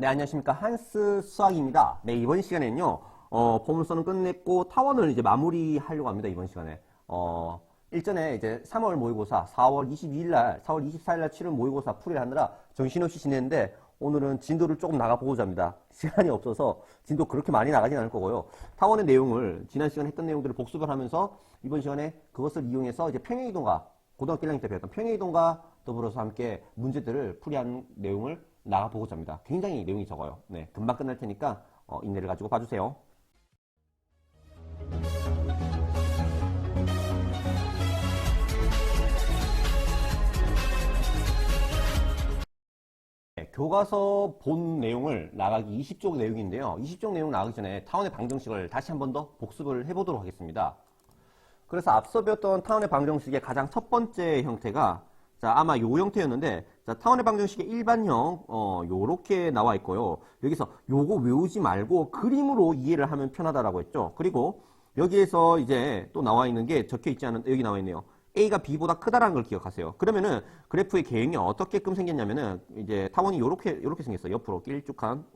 네, 안녕하십니까. 한스 수학입니다. 네, 이번 시간에는요, 보물서는 끝냈고, 타원을 이제 마무리하려고 합니다, 이번 시간에. 일전에 이제 3월 모의고사, 4월 22일 날, 4월 24일 날 치른 모의고사 풀이를 하느라 정신없이 지냈는데, 오늘은 진도를 조금 나가보고자 합니다. 시간이 없어서 진도 그렇게 많이 나가진 않을 거고요. 타원의 내용을, 지난 시간에 했던 내용들을 복습을 하면서, 이번 시간에 그것을 이용해서 이제 평행이동과, 고등학교 1학년 때 배웠던 평행이동과 더불어서 함께 문제들을 풀이한 내용을 나가보고자 합니다. 굉장히 내용이 적어요. 네, 금방 끝날 테니까 인내를 가지고 봐주세요. 네, 교과서 본 내용을 나가기 20쪽 내용인데요. 20쪽 내용 나가기 전에 타원의 방정식을 다시 한 번 더 복습을 해보도록 하겠습니다. 그래서 앞서 배웠던 타원의 방정식의 가장 첫 번째 형태가 아마 요 형태였는데, 타원의 방정식의 일반형, 요렇게 나와 있고요. 여기서 요거 외우지 말고 그림으로 이해를 하면 편하다라고 했죠. 그리고 여기에서 이제 또 나와 있는 게 적혀 있지 않은, 여기 나와 있네요. A가 B보다 크다라는 걸 기억하세요. 그러면은 그래프의 계획이 어떻게끔 생겼냐면은, 이제 타원이 요렇게 생겼어요. 옆으로 길쭉한,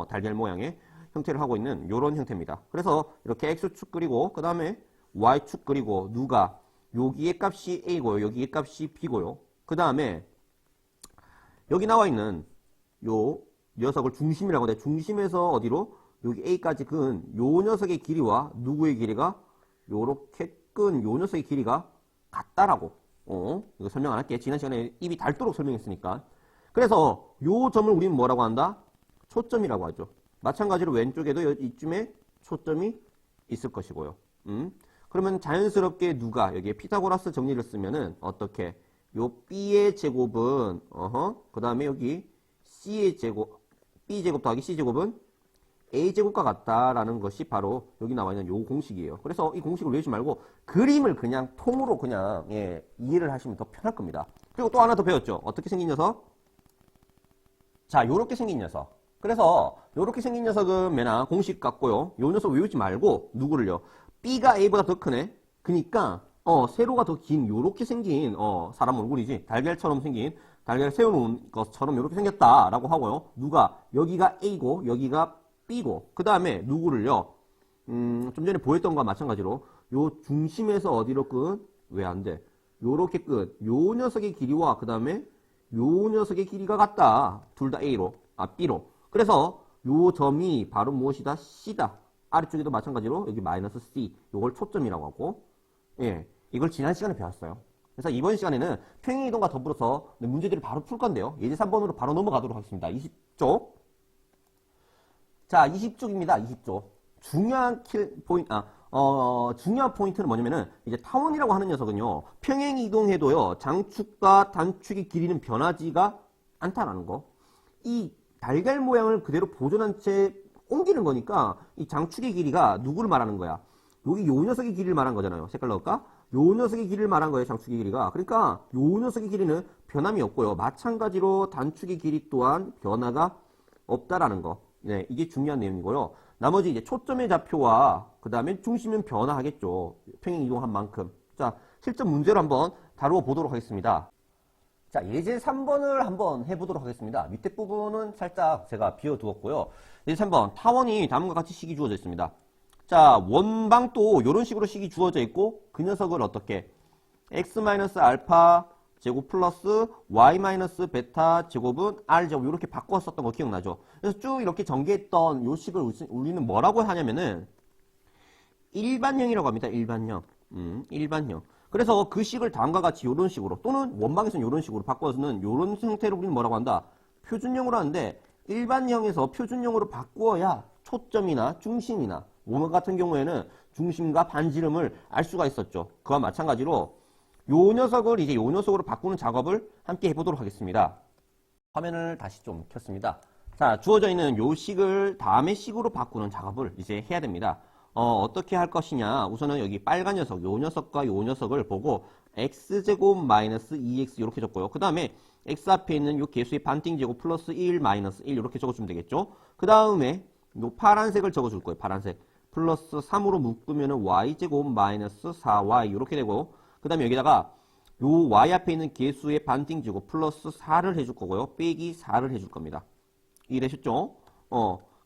달걀 모양의 형태를 하고 있는 요런 형태입니다. 그래서 이렇게 X축 그리고, 그 다음에 Y축 그리고, 누가, 여기의 값이 A고요. 여기의 값이 B고요. 그 다음에 여기 나와 있는 요 녀석을 중심이라고 하는데, 중심에서 어디로? 여기 A까지 근 요 녀석의 길이와 누구의 길이가 요렇게 끈 요 녀석의 길이가 같다라고. 이거 설명 안 할게. 지난 시간에 입이 닳도록 설명했으니까. 그래서 요 점을 우리는 뭐라고 한다? 초점이라고 하죠. 마찬가지로 왼쪽에도 이쯤에 초점이 있을 것이고요. 그러면 자연스럽게 누가 여기에 피타고라스 정리를 쓰면은 어떻게? 요 B의 제곱은 그 다음에 여기 C의 제곱, B제곱 더하기 C제곱은 A제곱과 같다라는 것이 바로 여기 나와 있는 요 공식이에요. 그래서 이 공식을 외우지 말고 그림을 그냥 통으로 그냥 이해를 하시면 더 편할 겁니다. 그리고 또 하나 더 배웠죠. 어떻게 생긴 녀석? 자, 요렇게 생긴 녀석. 그래서 요렇게 생긴 녀석은 매나 공식 같고요. 요 녀석 외우지 말고 누구를요? B가 A보다 더 크네. 그니까 세로가 더 긴 요렇게 생긴 사람 얼굴이지, 달걀처럼 생긴, 달걀 세워놓은 것처럼 요렇게 생겼다라고 하고요. 누가 여기가 A고 여기가 B고, 그 다음에 누구를요, 좀 전에 보였던 것과 마찬가지로 요 중심에서 어디로 끈? 왜 안 돼? 요렇게 끈 요 녀석의 길이와 그 다음에 요 녀석의 길이가 같다. 둘 다 B로. 그래서 요 점이 바로 무엇이다? C다. 아래쪽에도 마찬가지로 여기 마이너스 C, 요걸 초점이라고 하고, 이걸 지난 시간에 배웠어요. 그래서 이번 시간에는 평행이동과 더불어서 문제들을 바로 풀 건데요. 예제 3번으로 바로 넘어가도록 하겠습니다. 20쪽. 자, 20쪽입니다. 20쪽. 중요한 포인트는 뭐냐면은, 이제 타원이라고 하는 녀석은요, 평행이동해도요, 장축과 단축의 길이는 변하지가 않다라는 거. 이 달걀 모양을 그대로 보존한 채 옮기는 거니까, 이 장축의 길이가 누구를 말하는 거야? 여기 요 녀석의 길이를 말한 거잖아요. 색깔 넣을까? 요 녀석의 길이를 말한 거예요. 장축의 길이가. 그러니까 요 녀석의 길이는 변함이 없고요. 마찬가지로 단축의 길이 또한 변화가 없다라는 거. 네, 이게 중요한 내용이고요. 나머지 이제 초점의 좌표와 그 다음에 중심은 변화하겠죠. 평행 이동한 만큼. 자, 실전 문제로 한번 다루어 보도록 하겠습니다. 자, 예제 3번을 한번 해보도록 하겠습니다. 밑에 부분은 살짝 제가 비워두었고요. 예제 3번, 타원이 다음과 같이 식이 주어져 있습니다. 자, 원방도 이런 식으로 식이 주어져 있고, 그 녀석을 어떻게? x-알파 제곱 플러스 y-베타 제곱은 r제곱, 이렇게 바꿔 썼던 거 기억나죠? 그래서 쭉 이렇게 전개했던 요 식을 우리는 뭐라고 하냐면은 일반형이라고 합니다. 일반형. 일반형. 그래서 그 식을 다음과 같이 이런 식으로, 또는 원방에서는 이런 식으로 바꿔서는 이런 형태를 우리는 뭐라고 한다? 표준형으로 하는데, 일반형에서 표준형으로 바꾸어야 초점이나 중심이나, 오늘 같은 경우에는 중심과 반지름을 알 수가 있었죠. 그와 마찬가지로 요 녀석을 이제 요 녀석으로 바꾸는 작업을 함께 해보도록 하겠습니다. 화면을 다시 좀 켰습니다. 자, 주어져 있는 요 식을 다음의 식으로 바꾸는 작업을 이제 해야 됩니다. 어떻게 할 것이냐. 우선은 여기 빨간 녀석, 요 녀석과 요 녀석을 보고 x제곱 마이너스 2x 이렇게 적고요. 그 다음에 x 앞에 있는 요 개수의 반띵제곱 플러스 1 마이너스 1 이렇게 적어주면 되겠죠. 그 다음에 요 파란색을 적어줄 거예요. 파란색. 플러스 3으로 묶으면 y제곱 마이너스 4y 이렇게 되고, 그 다음에 여기다가 요 y 앞에 있는 개수의 반띵제곱 플러스 4를 해줄 거고요. 빼기 4를 해줄 겁니다. 1에 쉽죠?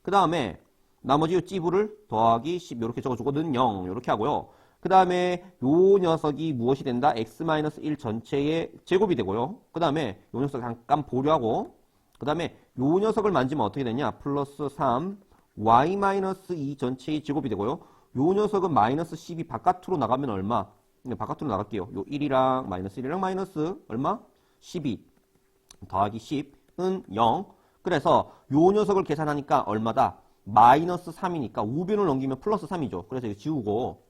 그 다음에 나머지 찌부를 더하기 10 이렇게 적어주고 는 0 이렇게 하고요. 그 다음에 요 녀석이 무엇이 된다? x-1 전체의 제곱이 되고요. 그 다음에 요 녀석 잠깐 보류하고 그 다음에 요 녀석을 만지면 어떻게 되냐? 플러스 3 y-2 전체의 제곱이 되고요. 요 녀석은 마이너스 10이 바깥으로 나가면 얼마? 네, 바깥으로 나갈게요. 요 1이랑 마이너스 1이랑 마이너스 얼마? 12 더하기 10은 0. 그래서 요 녀석을 계산하니까 얼마다? 마이너스 3이니까 우변을 넘기면 플러스 3이죠. 그래서 이거 지우고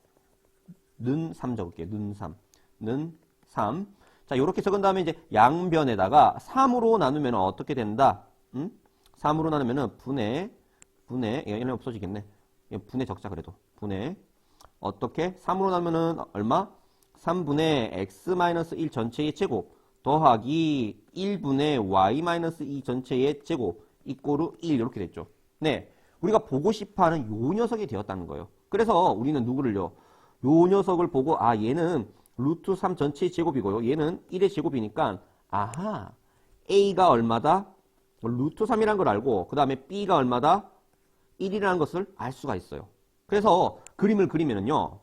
는 3 적을게요. 는 3. 는 3. 자, 요렇게 적은 다음에 이제 양변에다가 3으로 나누면 어떻게 된다? 3으로 나누면은 분의 얘는 없어지겠네. 분의 적자 그래도. 분의 어떻게? 3으로 나누면은 얼마? 3분의 x-1 전체의 제곱 더하기 1분의 y-2 전체의 제곱 이꼬르 1 이렇게 됐죠. 네. 우리가 보고 싶어하는 요 녀석이 되었다는 거예요. 그래서 우리는 누구를요? 요 녀석을 보고 아 얘는 루트 3 전체의 제곱이고요. 얘는 1의 제곱이니까 아하 A가 얼마다? 루트 3이라는 걸 알고 그 다음에 B가 얼마다? 1이라는 것을 알 수가 있어요. 그래서 그림을 그리면은요.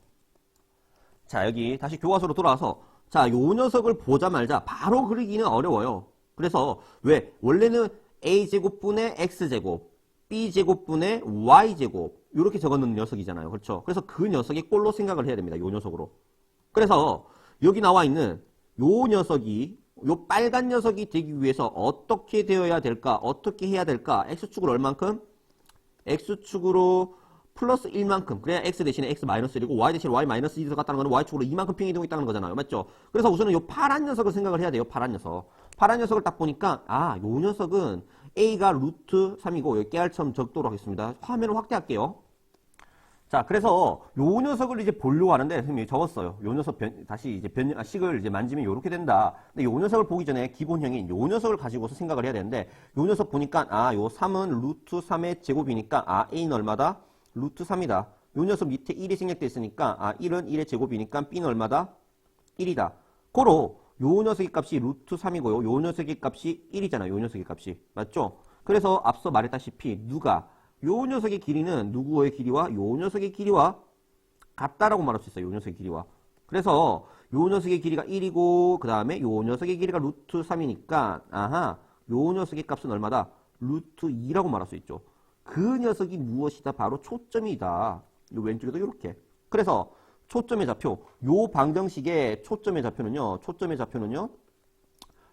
자 여기 다시 교과서로 돌아와서 자 요 녀석을 보자 말자 바로 그리기는 어려워요. 그래서 왜? 원래는 A제곱분의 X제곱 B제곱분의 Y제곱 이렇게 적어놓은 녀석이잖아요. 그렇죠? 그래서 그 녀석이 꼴로 생각을 해야 됩니다. 요 녀석으로. 그래서 여기 나와 있는 요 녀석이 요 빨간 녀석이 되기 위해서 어떻게 되어야 될까? 어떻게 해야 될까? X축으로 얼만큼? X축으로 플러스 1만큼. 그래야 X 대신에 X 마이너스 1이고 Y 대신에 Y 마이너스 2가 같다는 거는 Y축으로 2만큼 평행이동이 있다는 거잖아요. 맞죠? 그래서 우선은 요 파란 녀석을 생각을 해야 돼요. 파란 녀석. 파란 녀석을 딱 보니까 아, 요 녀석은 A가 루트 3이고 여기 깨알처럼 적도록 하겠습니다. 화면을 확대할게요. 자, 그래서 요 녀석을 이제 보려고 하는데 선생님이 적었어요. 요 녀석 다시 이제 식을 이제 만지면 요렇게 된다. 근데 요 녀석을 보기 전에 기본형인 요 녀석을 가지고서 생각을 해야 되는데 요 녀석 보니까 아, 요 3은 루트 3의 제곱이니까 아, A는 얼마다? 루트 3이다. 요 녀석 밑에 1이 생략되어 있으니까 아, 1은 1의 제곱이니까 B는 얼마다? 1이다. 고로 요 녀석의 값이 루트 3이고요. 요 녀석의 값이 1이잖아요. 요 녀석의 값이. 맞죠? 그래서 앞서 말했다시피 누가 요 녀석의 길이는 누구의 길이와 요 녀석의 길이와 같다라고 말할 수 있어요. 요 녀석의 길이와. 그래서 요 녀석의 길이가 1이고 그 다음에 요 녀석의 길이가 루트 3이니까 아하 요 녀석의 값은 얼마다? 루트 2라고 말할 수 있죠. 그 녀석이 무엇이다? 바로 초점이다. 요 왼쪽에도 이렇게. 그래서 초점의 좌표. 요 방정식의 초점의 좌표는요.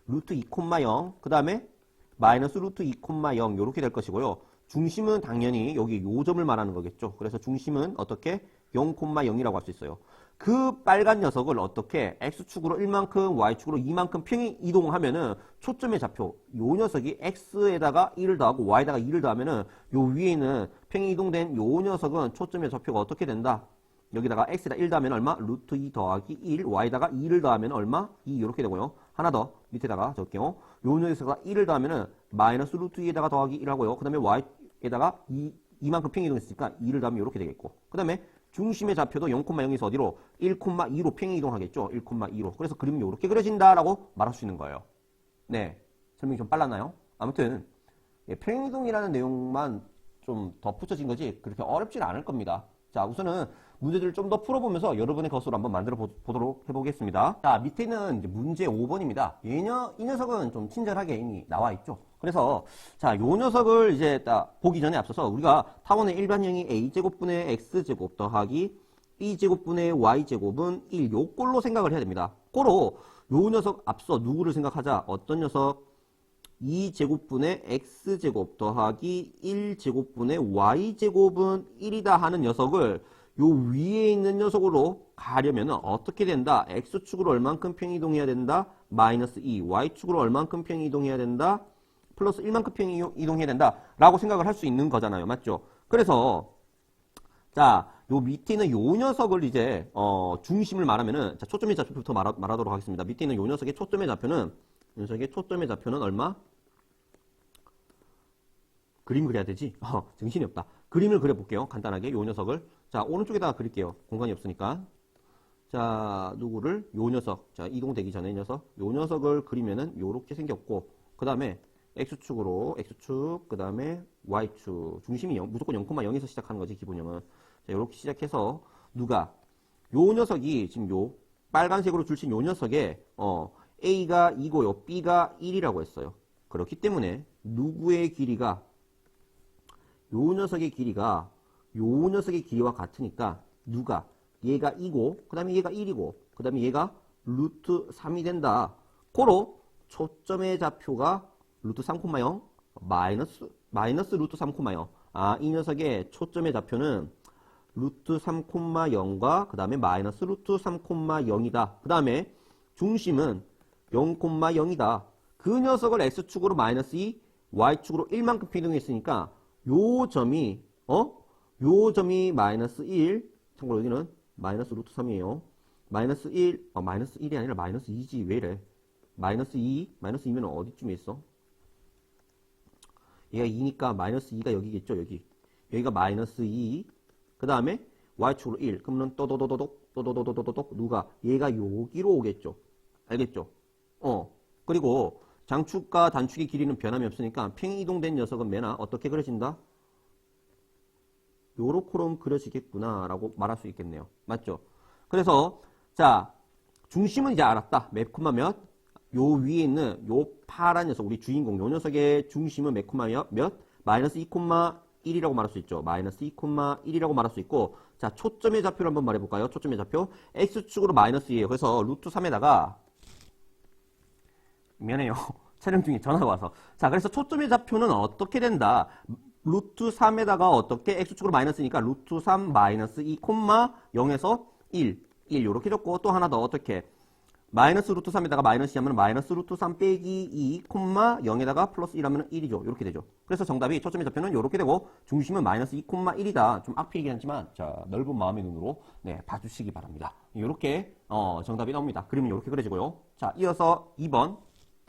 루트 2,0 그 다음에 마이너스 루트 2,0 요렇게 될 것이고요. 중심은 당연히 여기 요 점을 말하는 거겠죠. 그래서 중심은 어떻게? 0,0이라고 할 수 있어요. 그 빨간 녀석을 어떻게 x축으로 1만큼 y축으로 2만큼 평행 이동하면은 초점의 좌표 요 녀석이 x에다가 1을 더하고 y에다가 2를 더하면은 요 위에 있는 평행 이동된 요 녀석은 초점의 좌표가 어떻게 된다? 여기다가 x에다 1 더하면 얼마? 루트 2 더하기 1 y에다가 2를 더하면 얼마? 2 이렇게 되고요. 하나 더 밑에다가 적을게요. 요 녀석에다가 1을 더하면은 마이너스 루트 2에다가 더하기 1 하고요. 그 다음에 y에다가 2만큼 평행 이동했으니까 2를 더하면 이렇게 되겠고 그 다음에 중심의 좌표도 0,0에서 어디로? 1,2로 평행 이동하겠죠. 1,2로. 그래서 그림이 이렇게 그려진다라고 말할 수 있는 거예요. 네. 설명이 좀 빨랐나요? 아무튼 평행 이동이라는 내용만 좀 덧붙여진 거지 그렇게 어렵진 않을 겁니다. 자, 우선은 문제들을 좀 더 풀어보면서 여러분의 것으로 한번 만들어 보도록 해보겠습니다. 자, 밑에는 이제 문제 5번입니다. 이 녀석은 좀 친절하게 이미 나와 있죠. 그래서 자, 요 녀석을 이제 딱 보기 전에 앞서서 우리가 타원의 일반형이 a제곱분의 x제곱 더하기 b제곱분의 y제곱은 1 요 꼴로 생각을 해야 됩니다. 꼴로 요 녀석 앞서 누구를 생각하자? 어떤 녀석? 2제곱분의 x제곱 더하기 1제곱분의 y제곱은 1이다 하는 녀석을 요 위에 있는 녀석으로 가려면 어떻게 된다? x축으로 얼만큼 평이동해야 된다? 마이너스 2. y축으로 얼만큼 평이동해야 된다? 플러스 1만큼 평이동해야 된다. 라고 생각을 할 수 있는 거잖아요. 맞죠? 그래서 자, 요 밑에 있는 요 녀석을 이제 중심을 말하면은 자, 초점의 좌표부터 말하도록 하겠습니다. 밑에 있는 요 녀석의 초점의 좌표는 얼마? 그림 그려야 되지? 정신이 없다. 그림을 그려볼게요. 간단하게 요 녀석을. 자, 오른쪽에다가 그릴게요. 공간이 없으니까. 자, 누구를? 요 녀석. 자, 이동되기 전에 녀석. 요 녀석을 그리면은 요렇게 생겼고 그 다음에 X축으로, X축, 그 다음에 Y축. 중심이 무조건 0,0에서 시작하는 거지, 기본형은. 자, 이렇게 시작해서, 누가? 요 녀석이, 지금 요, 빨간색으로 줄친 요 녀석에, A가 2고요, B가 1이라고 했어요. 그렇기 때문에, 누구의 길이가, 요 녀석의 길이가, 요 녀석의 길이와 같으니까, 누가? 얘가 2고, 그 다음에 얘가 1이고, 그 다음에 얘가 루트 3이 된다. 고로, 초점의 좌표가 루트 3,0 마이너스 루트 3,0. 아, 이 녀석의 초점의 좌표는 루트 3,0과 그 다음에 마이너스 루트 3,0이다. 그 다음에 중심은 0,0이다. 그 녀석을 X축으로 마이너스 2, Y축으로 1만큼 이동했으니까 요 점이 요 점이 마이너스 1, 참고로 여기는 마이너스 루트 3이에요. 마이너스 1, 마이너스 1이 아니라 마이너스 2지. 왜 이래? 마이너스 2면 어디쯤에 있어? 얘가 2니까 마이너스 2가 여기겠죠, 여기. 여기가 마이너스 2. 그 다음에 Y축으로 1. 그러면 또도도도독 누가? 얘가 여기로 오겠죠. 알겠죠? 그리고 장축과 단축의 길이는 변함이 없으니까 평행 이동된 녀석은 매나 어떻게 그려진다? 요렇게럼 그려지겠구나 라고 말할 수 있겠네요. 맞죠? 그래서 자, 중심은 이제 알았다. 몇 콤마 몇? 요 위에 있는 요 파란 녀석, 우리 주인공 요 녀석의 중심은 몇 콤마 몇? 마이너스 2,1이라고 말할 수 있죠. 마이너스 2,1이라고 말할 수 있고, 자, 초점의 좌표를 한번 말해볼까요? 초점의 좌표. X축으로 마이너스 2에요. 그래서 루트 3에다가, 미안해요. 촬영 중에 전화가 와서. 자, 그래서 초점의 좌표는 어떻게 된다? 루트 3에다가 어떻게? X축으로 마이너스니까 루트 3 마이너스 2, 0에서 1, 요렇게 적고, 또 하나 더 어떻게? 마이너스 루트 3에다가 마이너스 2 하면 마이너스 루트 3 빼기 2, 0에다가 플러스 1 하면 1이죠. 이렇게 되죠. 그래서 정답이 초점의 좌표는 이렇게 되고 중심은 마이너스 2,1이다. 좀 악필이긴 하지만 자, 넓은 마음의 눈으로 봐주시기 바랍니다. 이렇게 정답이 나옵니다. 그림은 이렇게 그려지고요. 자, 이어서 2번.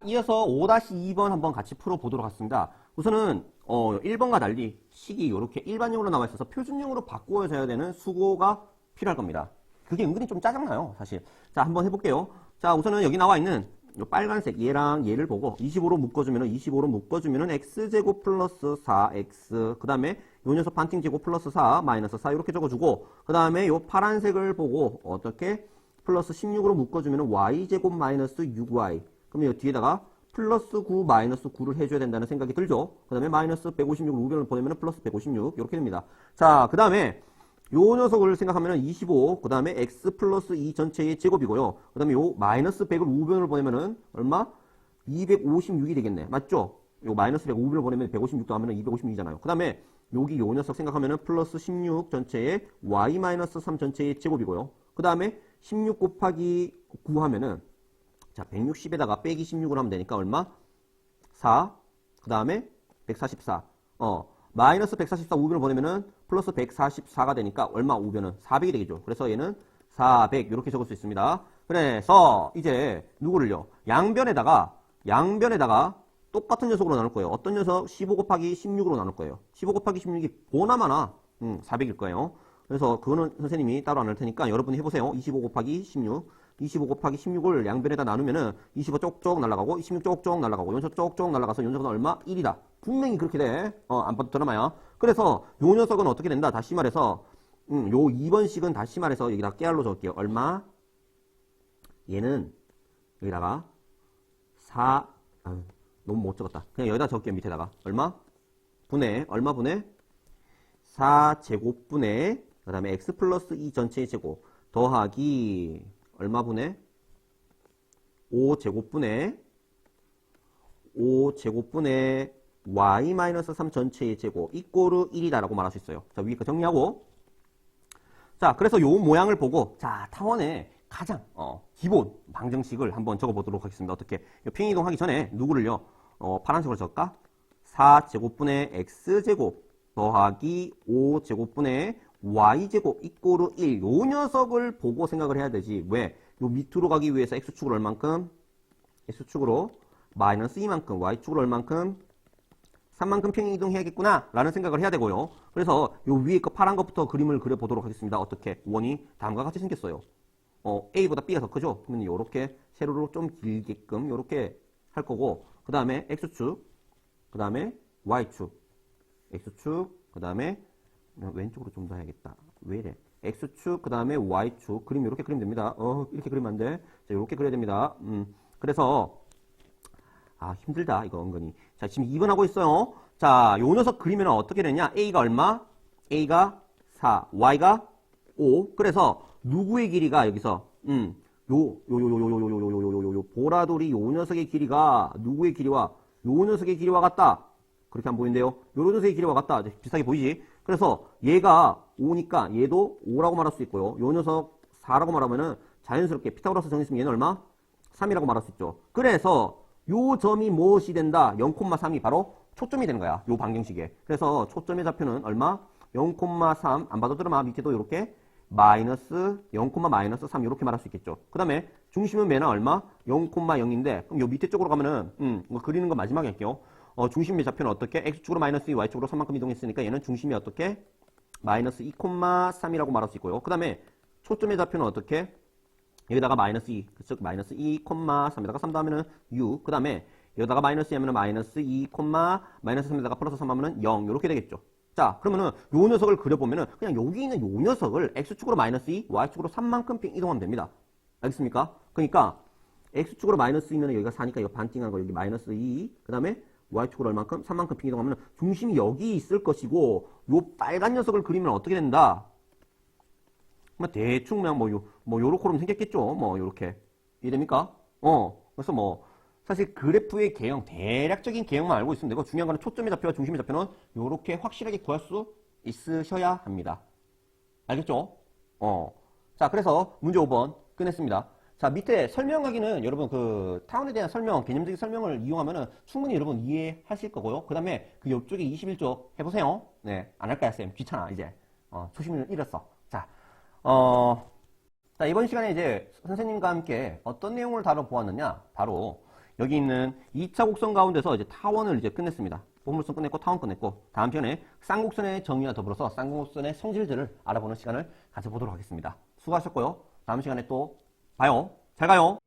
이어서 5-2번 한번 같이 풀어보도록 하겠습니다. 우선은 1번과 달리 식이 이렇게 일반형으로 나와 있어서 표준형으로 바꾸어져야 되는 수고가 필요할 겁니다. 그게 은근히 좀 짜증나요, 사실. 자, 한번 해볼게요. 자, 우선은 여기 나와 있는 요 빨간색 얘랑 얘를 보고 25로 묶어주면은 x제곱 플러스 4x 그 다음에 요 녀석 반팅제곱 플러스 4 마이너스 4 이렇게 적어주고 그 다음에 요 파란색을 보고 어떻게 플러스 16으로 묶어주면은 y제곱 마이너스 6y 그러면 요 뒤에다가 플러스 9 마이너스 9를 해줘야 된다는 생각이 들죠. 그 다음에 마이너스 156을 우변을 보내면은 플러스 156 이렇게 됩니다. 자, 그 다음에 요 녀석을 생각하면은 25, 그 다음에 x 플러스 2 전체의 제곱이고요. 그 다음에 요 마이너스 100을 우변을 보내면은 얼마? 256이 되겠네. 맞죠? 요 마이너스 100 우변을 보내면 156도 하면은 256이잖아요. 그 다음에 여기 요 녀석 생각하면은 플러스 16 전체의 y 마이너스 3 전체의 제곱이고요. 그 다음에 16 곱하기 9 하면은 자, 160에다가 빼기 16을 하면 되니까 얼마? 4, 그 다음에 144. 마이너스 144 우변을 보내면은 플러스 144가 되니까 얼마 우변은 400이 되겠죠. 그래서 얘는 400 이렇게 적을 수 있습니다. 그래서 이제 누구를요? 양변에다가 똑같은 녀석으로 나눌 거예요. 어떤 녀석? 15 곱하기 16으로 나눌 거예요. 15 곱하기 16이 보나마나 400일 거예요. 그래서 그거는 선생님이 따로 안 할 테니까 여러분이 해보세요. 25 곱하기 16 25 곱하기 16을 양변에다 나누면은 25 쪽쪽 날아가고 26 쪽쪽 날아가고 연속 쪽쪽 날아가서 요 녀석은 얼마? 1이다. 분명히 그렇게 돼. 안 봐도 드라마야. 그래서 요 녀석은 어떻게 된다? 다시 말해서 요 2번식은 다시 말해서 여기다 깨알로 적을게요. 얼마? 얘는 여기다가 4 너무 못 적었다. 그냥 여기다 적을게요. 밑에다가 얼마? 얼마 분의 4제곱분의 그 다음에 x 플러스 2 전체의 제곱 더하기 얼마 분의 5제곱분의 y 마이너스 3 전체의 제곱 이꼬르 1이다라고 말할 수 있어요. 자, 위에 거 정리하고 자, 그래서 요 모양을 보고 자, 타원의 가장 기본 방정식을 한번 적어보도록 하겠습니다. 어떻게? 평행이동 하기 전에 누구를요? 파란색으로 적을까? 4제곱분의 x제곱 더하기 5제곱분의 y제곱 이꼬르 1. 요 녀석을 보고 생각을 해야 되지. 왜? 요 밑으로 가기 위해서 x축으로 얼만큼? x축으로 마이너스 2만큼, y축으로 얼만큼? 3만큼 평행이동 해야겠구나 라는 생각을 해야 되고요. 그래서 요 위에 거 파란 것부터 그림을 그려보도록 하겠습니다. 어떻게? 원이 다음과 같이 생겼어요. A보다 B가 더 크죠? 그러면 요렇게 세로로 좀 길게끔 요렇게 할 거고 그 다음에 x축 그 다음에 Y축, X축, 그 다음에 왼쪽으로 좀 더 해야겠다. 왜 이래? X축, 그 다음에 Y축. 그림 이렇게 그리면 됩니다. 이렇게 그리면 안 돼. 자, 이렇게 그려야 됩니다. 그래서 힘들다 이거 은근히. 자, 지금 2번 하고 있어요. 자, 요 녀석 그리면 어떻게 되냐? A가 얼마? A가 4, Y가 5. 그래서 누구의 길이가 여기서 보라돌이 요 녀석의 길이가 누구의 길이와 요 녀석의 길이와 같다. 그렇게 안 보이는데요. 요 녀석의 길이와 같다. 비슷하게 보이지? 그래서 얘가 5니까 얘도 5라고 말할 수 있고요. 요 녀석 4라고 말하면은 자연스럽게 피타고라스 정했으면 얘는 얼마? 3이라고 말할 수 있죠. 그래서 요 점이 무엇이 된다? 0,3이 바로 초점이 되는 거야. 요 방정식에. 그래서 초점의 좌표는 얼마? 0,3. 안 봐도 들어마. 밑에도 이렇게 마이너스 0,-3 이렇게 말할 수 있겠죠. 그 다음에 중심은 매나 얼마? 0,0인데 그럼 요 밑에 쪽으로 가면은 이거 그리는 거 마지막에 할게요. 중심의 좌표는 어떻게? X축으로 마이너스 2, Y축으로 3만큼 이동했으니까 얘는 중심이 어떻게? 마이너스 2,3이라고 말할 수 있고요. 그 다음에 초점의 좌표는 어떻게? 여기다가 마이너스 2, 즉 마이너스 2,3에다가 3 더하면은 6. 그 다음에 여기다가 마이너스 2 하면은 마이너스 2, 마이너스 3에다가 플러스 3 하면은 0. 이렇게 되겠죠. 자, 그러면은 요 녀석을 그려보면은 그냥 여기 있는 요 녀석을 X축으로 마이너스 2, Y축으로 3만큼 이동하면 됩니다. 알겠습니까? 그러니까 X축으로 마이너스 2면 여기가 4니까 이거 반띵한 거 여기 마이너스 2. 그 다음에 Y축으로 얼만큼? 3만큼 이동하면 중심이 여기 있을 것이고 요 빨간 녀석을 그리면 어떻게 된다? 대충 그냥 요렇게로 생겼겠죠. 요렇게. 이해됩니까? 그래서 사실 그래프의 개형, 대략적인 개형만 알고 있으면 되고 중요한 거는 초점의 좌표와 중심의 좌표는 요렇게 확실하게 구할 수 있으셔야 합니다. 알겠죠? 자, 그래서 문제 5번 끝냈습니다. 자, 밑에 설명하기는 여러분 그 타운에 대한 설명, 개념적인 설명을 이용하면은 충분히 여러분 이해하실 거고요. 그 다음에 그 옆쪽에 21쪽 해보세요. 네, 안 할 거야, 쌤. 귀찮아, 이제. 초심을 잃었어. 자, 자, 이번 시간에 이제 선생님과 함께 어떤 내용을 다뤄보았느냐? 바로 여기 있는 2차 곡선 가운데서 이제 타원을 이제 끝냈습니다. 포물선 끝냈고 타원 끝냈고 다음 편에 쌍곡선의 정의와 더불어서 쌍곡선의 성질들을 알아보는 시간을 가져보도록 하겠습니다. 수고하셨고요. 다음 시간에 또 봐요. 잘 가요.